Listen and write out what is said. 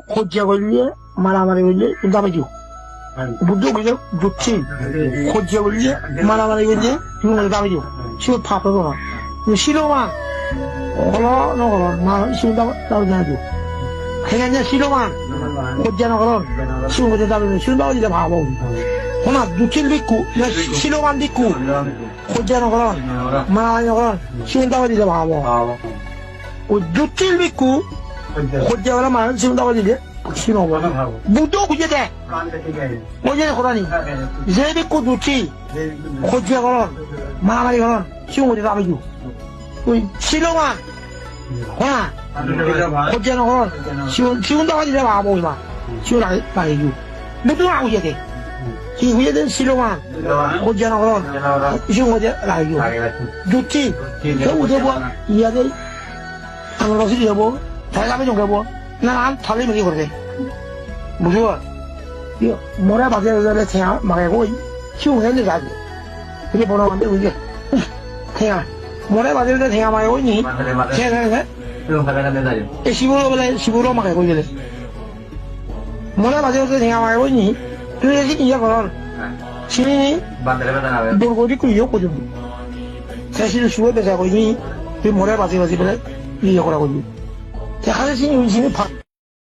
고지하고리에 말아말이고리에 인다바죠. 무조건 좋지. 고지하고리에 말아말이고리에 인다바죠. 시오 파파가. 시로만 걸어 말 시온다고 나오냐고. 그냥 시로만 고지하는 거는 시온 거지 다르면 시온다고 이제 봐보. 하나 누칠 믿고 시로만 믿고 고지하는 거는 말하는 거는 시온다고 이제 봐보. 누칠 믿고 고지하는 말 시온다고 이제 싫어. 무도 그제대. 어제는 그러니. 제비고 좋지. 고지하고는 말하고는 쉬운 거지 나가지고. 싫어만. 와. 고지하는 거는 쉬운다고 하지 내가 아무 이마. 쉬운 나가지고. 무도 나가고 이제. 이후에는 싫어만. 고지하는 거는 쉬운 거지 나가지고. 좋지. 그 우대 뭐 이야기 안 그러지 여보. 대답해 좀 해보. 난 달리면 이거 그래. 무슨 이거 뭐라 받아야 생각 말고 쉬운 현재 가지. 이게 뭐라 하는데 이게 생각 뭐라 받아야 생각 말고 있니? 생각해? 그럼 받아간다요. 15로 말고 이래. 뭐라 받아야 생각 말고 있니? 그래서 이거는 신이 받아간다요. 놀고 있고 욕거든. 사실 수업에 자고 이미 그 뭐라 받아야 그래. 이 욕을 하고 있니? 자, 하나씩 신이 파